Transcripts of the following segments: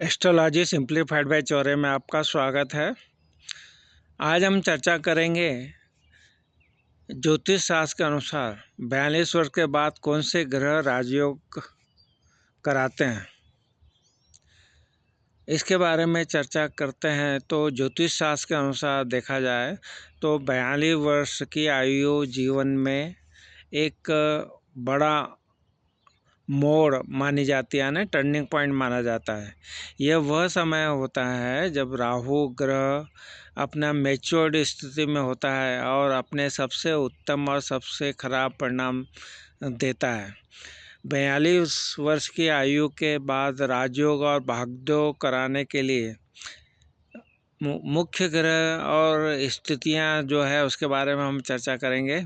Astrology simplified by Chaure में आपका स्वागत है। आज हम चर्चा करेंगे ज्योतिष शास्त्र के अनुसार 42 वर्ष के बाद कौन से ग्रह राजयोग कराते हैं, इसके बारे में चर्चा करते हैं। तो ज्योतिष शास्त्र के अनुसार देखा जाए तो 42 वर्ष की आयु जीवन में एक बड़ा मोड़ मानी जाती है, यानी टर्निंग पॉइंट माना जाता है। यह वह समय होता है जब राहु ग्रह अपना मैच्योर्ड स्थिति में होता है और अपने सबसे उत्तम और सबसे खराब परिणाम देता है। 42 वर्ष की आयु के बाद राजयोग और भाग्योग कराने के लिए मुख्य ग्रह और स्थितियां जो है उसके बारे में हम चर्चा करेंगे।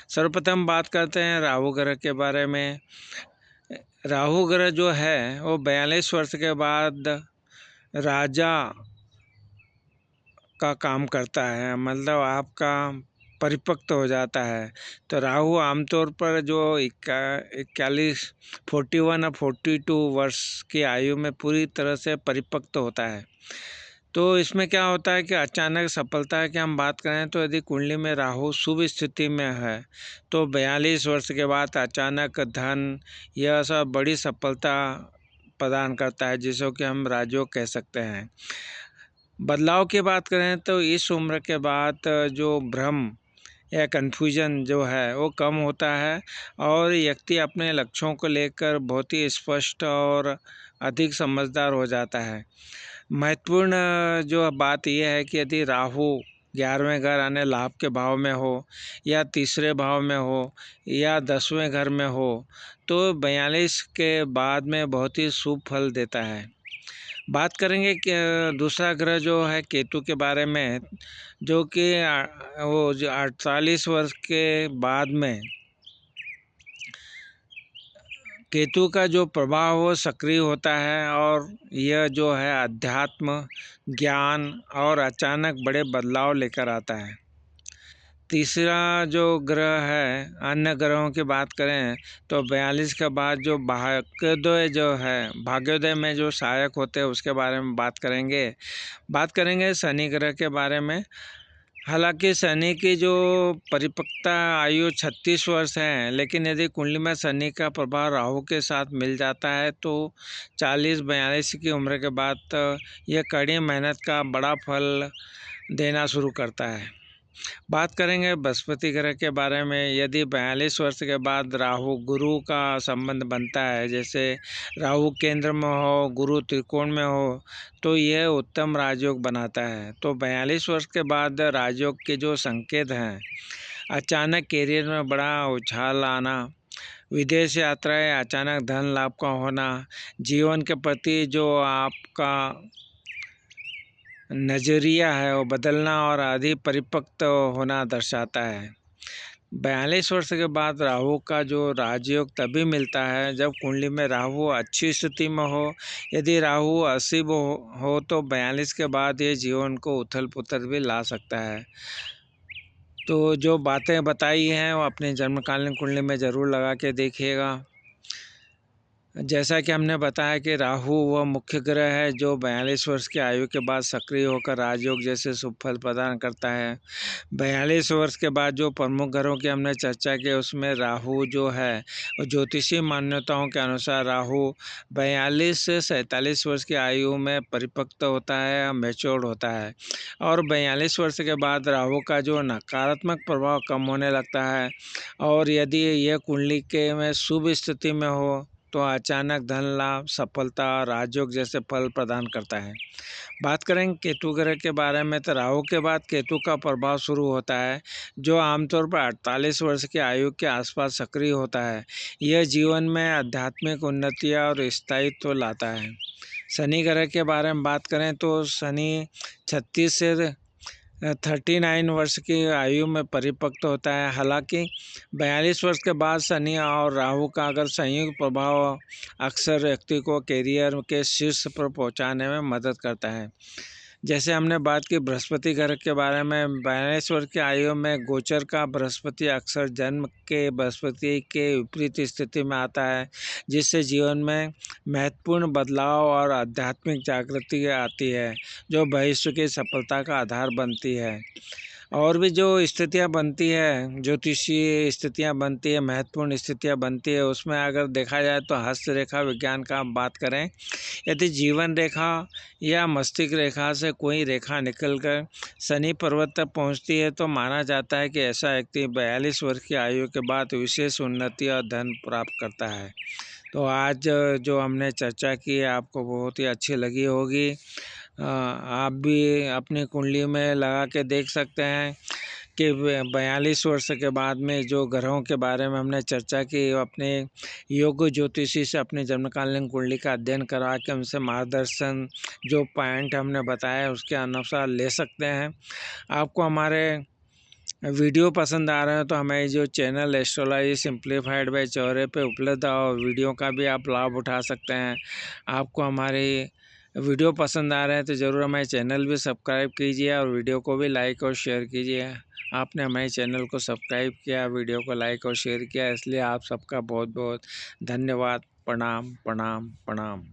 सर्वप्रथम बात करते हैं राहु ग्रह के बारे में। राहु ग्रह जो है वो 42 वर्ष के बाद राजा का काम करता है, मतलब आपका परिपक्व हो जाता है। तो राहु आमतौर पर जो 41, 41 और 42 वर्ष की आयु में पूरी तरह से परिपक्व होता है। तो इसमें क्या होता है कि अचानक सफलता की हम बात करें तो यदि कुंडली में राहु शुभ स्थिति में है तो 42 वर्ष के बाद अचानक धन यह सब बड़ी सफलता प्रदान करता है, जिसको कि हम राजयोग कह सकते हैं। बदलाव की बात करें तो इस उम्र के बाद जो भ्रम या कन्फ्यूजन जो है वो कम होता है और व्यक्ति अपने लक्ष्यों को लेकर बहुत ही स्पष्ट और अधिक समझदार हो जाता है। महत्वपूर्ण जो बात यह है कि यदि राहु 11वें घर यानी लाभ के भाव में हो या तीसरे भाव में हो या 10वें घर में हो तो 42 के बाद में बहुत ही शुभ फल देता है। बात करेंगे कि दूसरा ग्रह जो है केतु के बारे में, जो कि वो जो 48 वर्ष के बाद में केतु का जो प्रभाव वो सक्रिय होता है और यह जो है अध्यात्म, ज्ञान और अचानक बड़े बदलाव लेकर आता है। तीसरा जो ग्रह है, अन्य ग्रहों की बात करें तो 42 के बाद जो भाग्योदय में जो सहायक होते हैं उसके बारे में बात करेंगे शनि ग्रह के बारे में। हालांकि शनि की जो परिपक्वता आयु 36 वर्ष है, लेकिन यदि कुंडली में शनि का प्रभाव राहु के साथ मिल जाता है तो 40-42 की उम्र के बाद यह कड़ी मेहनत का बड़ा फल देना शुरू करता है। बात करेंगे बृहस्पति ग्रह के बारे में। यदि 42 वर्ष के बाद राहु गुरु का संबंध बनता है, जैसे राहु केंद्र में हो, गुरु त्रिकोण में हो, तो यह उत्तम राजयोग बनाता है। तो 42 वर्ष के बाद राजयोग के जो संकेत हैं, अचानक कैरियर में बड़ा उछाल आना, विदेश यात्राएं, अचानक धन लाभ का होना, जीवन के प्रति जो आपका नज़रिया है वो बदलना और अधिक परिपक्व होना दर्शाता है। 42 वर्ष के बाद राहु का जो राजयोग तभी मिलता है जब कुंडली में राहु अच्छी स्थिति में हो। यदि राहु अशुभ हो तो 42 के बाद ये जीवन को उथल पुथल भी ला सकता है। तो जो बातें बताई हैं वो अपनी जन्मकालीन कुंडली में ज़रूर लगा के देखिएगा। जैसा कि हमने बताया कि राहु वह मुख्य ग्रह है जो 42 वर्ष की आयु के बाद सक्रिय होकर राजयोग जैसे शुभ फल प्रदान करता है। 42 वर्ष के बाद जो प्रमुख ग्रहों की हमने चर्चा की उसमें राहु जो है वो ज्योतिषीय मान्यताओं के अनुसार राहु 42 से 47 वर्ष की आयु में परिपक्व होता है, मैच्योर्ड होता है। और 42 वर्ष के बाद राहु का जो नकारात्मक प्रभाव कम होने लगता है और यदि यह कुंडली के में शुभ स्थिति में हो तो अचानक धन लाभ, सफलता, राजयोग जैसे फल प्रदान करता है। बात करेंगे केतु ग्रह के बारे में तो राहु के बाद केतु का प्रभाव शुरू होता है, जो आमतौर पर 48 वर्ष की आयु के आसपास सक्रिय होता है। यह जीवन में आध्यात्मिक उन्नति और स्थायित्व लाता है। शनि ग्रह के बारे में बात करें तो शनि 36 से 39 वर्ष की आयु में परिपक्व होता है। हालांकि 42 वर्ष के बाद शनि और राहु का अगर संयुक्त प्रभाव अक्सर व्यक्ति को कैरियर के शीर्ष पर पहुंचाने में मदद करता है। जैसे हमने बात की बृहस्पति ग्रह के बारे में, 42 वर्ष की आयु में गोचर का बृहस्पति अक्सर जन्म के बृहस्पति के विपरीत स्थिति में आता है, जिससे जीवन में महत्वपूर्ण बदलाव और आध्यात्मिक जागृति आती है, जो भविष्य की सफलता का आधार बनती है। और भी जो स्थितियाँ बनती है, ज्योतिषीय स्थितियाँ बनती है, महत्वपूर्ण स्थितियाँ बनती है, उसमें अगर देखा जाए तो हस्तरेखा विज्ञान का हम बात करें, यदि जीवन रेखा या मस्तिष्क रेखा से कोई रेखा निकलकर शनि पर्वत तक पहुंचती है तो माना जाता है कि ऐसा व्यक्ति 42 वर्ष की आयु के बाद विशेष उन्नति और धन प्राप्त करता है। तो आज जो हमने चर्चा की आपको बहुत ही अच्छी लगी होगी। आप भी अपनी कुंडली में लगा के देख सकते हैं कि 42 वर्ष के बाद में जो ग्रहों के बारे में हमने चर्चा की, अपने योग ज्योतिषी से अपनी जन्मकालीन कुंडली का अध्ययन करवा के उनसे मार्गदर्शन जो पॉइंट हमने बताया उसके अनुसार ले सकते हैं। आपको हमारे वीडियो पसंद आ रहे हैं तो हमारे जो channel astrology simplified by Chaure पे उपलब्ध और वीडियो का भी आप लाभ उठा सकते हैं। आपको हमारी वीडियो पसंद आ रहे हैं तो ज़रूर हमारे चैनल भी सब्सक्राइब कीजिए और वीडियो को भी लाइक और शेयर कीजिए। आपने हमारे चैनल को सब्सक्राइब किया, वीडियो को लाइक और शेयर किया, इसलिए आप सबका बहुत बहुत धन्यवाद। प्रणाम प्रणाम प्रणाम।